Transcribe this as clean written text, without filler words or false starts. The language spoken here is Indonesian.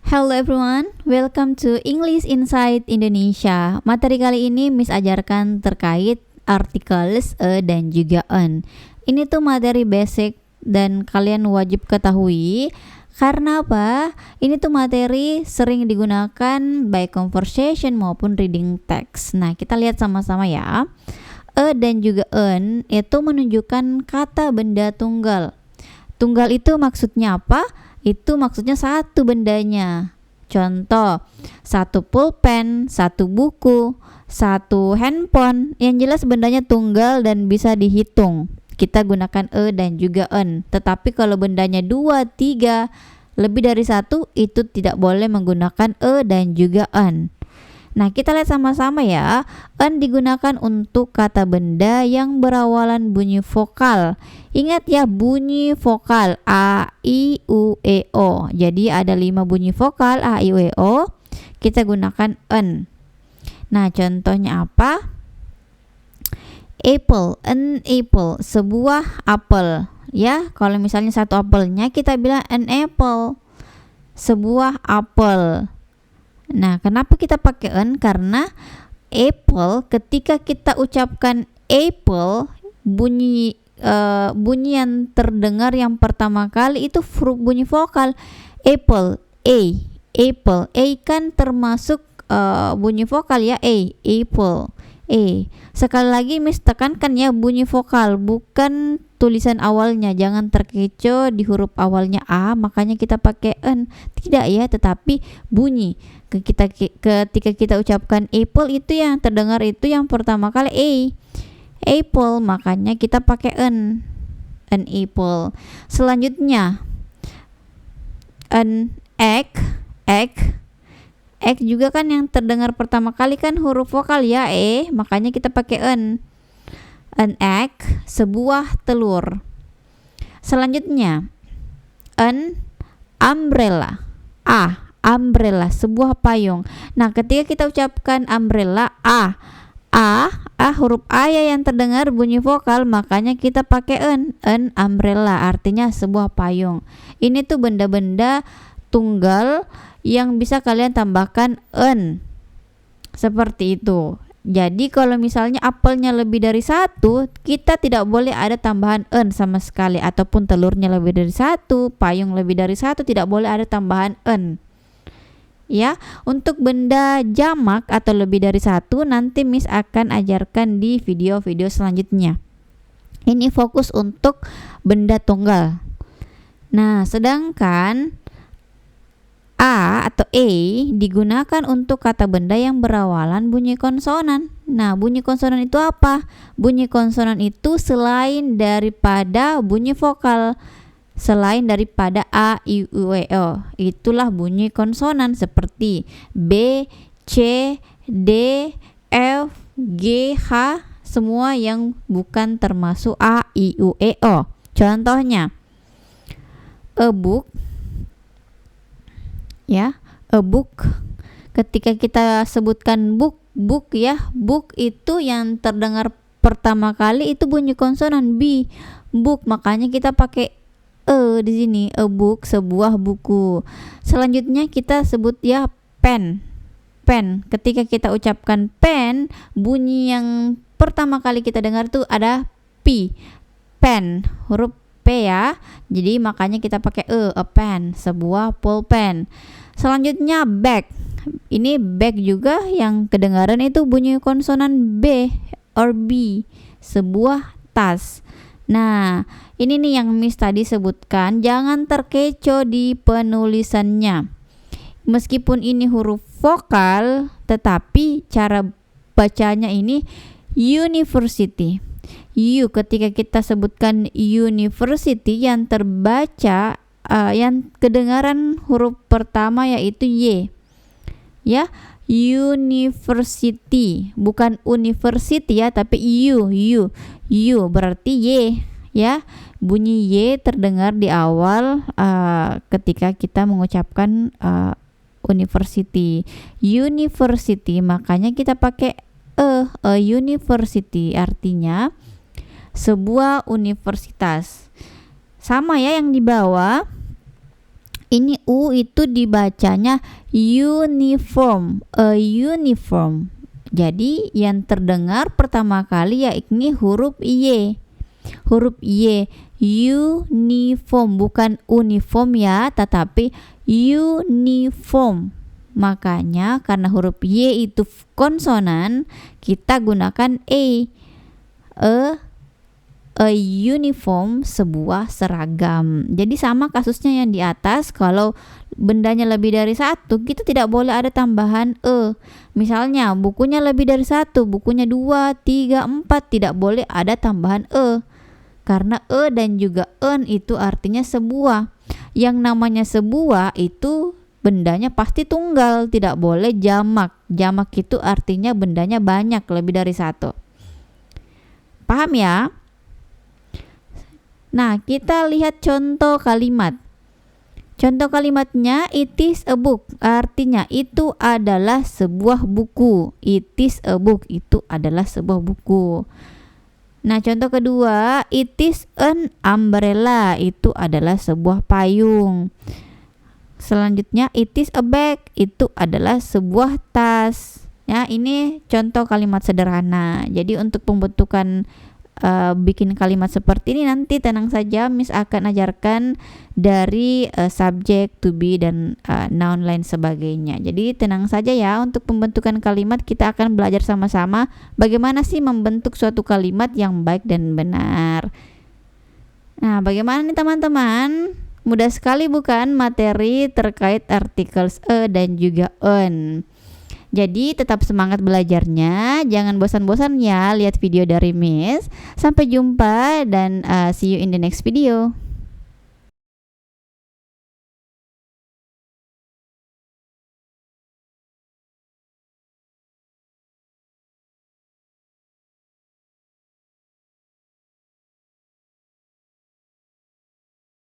Hello everyone, welcome to English Inside Indonesia. Materi kali ini Miss ajarkan terkait articles a dan juga an. Ini tuh materi basic dan kalian wajib ketahui. Karena apa? Ini tuh materi sering digunakan baik conversation maupun reading text. Nah, kita lihat sama-sama ya. A dan juga an itu menunjukkan kata benda tunggal. Tunggal itu maksudnya apa? Itu maksudnya satu bendanya. Contoh, satu pulpen, satu buku, satu handphone. Yang jelas bendanya tunggal dan bisa dihitung. Kita gunakan e dan juga an. Tetapi kalau bendanya 2, 3, lebih dari satu, itu tidak boleh menggunakan e dan juga an. Nah, kita lihat sama-sama ya. An digunakan untuk kata benda yang berawalan bunyi vokal. Ingat ya, bunyi vokal a, i, u, e, o. Jadi ada 5 bunyi vokal a, i, u, e, o. Kita gunakan an. Nah, contohnya apa? Apple, an apple, sebuah apel. Ya, kalau misalnya satu apelnya kita bilang an apple, sebuah apel. Nah, kenapa kita pakai an? Karena apple, ketika kita ucapkan apple, bunyi yang terdengar yang pertama kali itu bunyi vokal apple, apple, kan termasuk bunyi vokal ya, apple, Sekali lagi Miss tekankan ya, bunyi vokal, bukan tulisan awalnya. Jangan terkecoh di huruf awalnya a, makanya kita pakai an. Tidak ya, tetapi bunyi. Ketika kita ucapkan apple, itu yang terdengar itu yang pertama kali apple, makanya kita pakai an apple. Selanjutnya an egg juga kan yang terdengar pertama kali kan huruf vokal ya, makanya kita pakai an egg, sebuah telur. Selanjutnya an umbrella, umbrella, sebuah payung. Nah, ketika kita ucapkan umbrella, huruf a ya yang terdengar bunyi vokal, makanya kita pakai an umbrella, artinya sebuah payung. Ini tuh benda-benda tunggal yang bisa kalian tambahkan an, seperti itu. Jadi kalau misalnya apelnya lebih dari satu, kita tidak boleh ada tambahan an sama sekali. Ataupun telurnya lebih dari satu, payung lebih dari satu, tidak boleh ada tambahan an. Ya, untuk benda jamak atau lebih dari satu, nanti Miss akan ajarkan di video-video selanjutnya. Ini fokus untuk benda tunggal. Nah, sedangkan a atau digunakan untuk kata benda yang berawalan bunyi konsonan. Nah, bunyi konsonan itu apa? Bunyi konsonan itu selain daripada bunyi vokal, selain daripada a, i, u, e, o. Itulah bunyi konsonan seperti b, c, d, f, g, h, semua yang bukan termasuk a, i, u, e, o. Contohnya a book, ya, a book. Ketika kita sebutkan book ya, book itu yang terdengar pertama kali itu bunyi konsonan b, book, makanya kita pakai di sini, a book, sebuah buku. Selanjutnya kita sebut ya pen. Ketika kita ucapkan pen, bunyi yang pertama kali kita dengar itu ada p, pen, huruf P ya. Jadi makanya kita pakai a pen, sebuah pulpen. Selanjutnya bag. Ini bag juga yang kedengaran itu bunyi konsonan b or b, sebuah tas. Nah, ini nih yang Miss tadi sebutkan, jangan terkecoh di penulisannya. Meskipun ini huruf vokal, tetapi cara bacanya ini university. Ketika kita sebutkan university, yang terbaca yang kedengaran huruf pertama yaitu y. Ya, university, bukan university ya, tapi u berarti y ya. Bunyi y terdengar di awal ketika kita mengucapkan university, makanya kita pakai a university, artinya sebuah universitas. Sama ya yang di bawah, Ini U itu dibacanya uniform, a uniform. Jadi yang terdengar pertama kali yakni huruf Y. Huruf Y, uniform, bukan uniform ya, tetapi uniform. Makanya karena huruf Y itu konsonan, kita gunakan E. A uniform, sebuah seragam. Jadi sama kasusnya yang di atas, kalau bendanya lebih dari satu, kita tidak boleh ada tambahan e. Misalnya bukunya lebih dari satu, bukunya 2, 3, 4, tidak boleh ada tambahan e. Karena e dan juga en itu artinya sebuah. Yang namanya sebuah itu bendanya pasti tunggal, tidak boleh jamak. Jamak itu artinya bendanya banyak, lebih dari satu. Paham ya? Nah, kita lihat contoh kalimat. Contoh kalimatnya, it is a book. Artinya itu adalah sebuah buku. It is a book, itu adalah sebuah buku. Nah, contoh kedua, it is an umbrella. Itu adalah sebuah payung. Selanjutnya, it is a bag. Itu adalah sebuah tas. Ya, ini contoh kalimat sederhana. Jadi untuk pembentukan bikin kalimat seperti ini nanti tenang saja, Miss akan ajarkan dari subjek, to be, dan noun lain sebagainya. Jadi tenang saja ya, untuk pembentukan kalimat kita akan belajar sama-sama bagaimana sih membentuk suatu kalimat yang baik dan benar. Nah, bagaimana nih teman-teman? Mudah sekali bukan materi terkait articles a dan juga on. Jadi tetap semangat belajarnya, jangan bosan-bosan ya lihat video dari Miss. Sampai jumpa dan see you in the next video.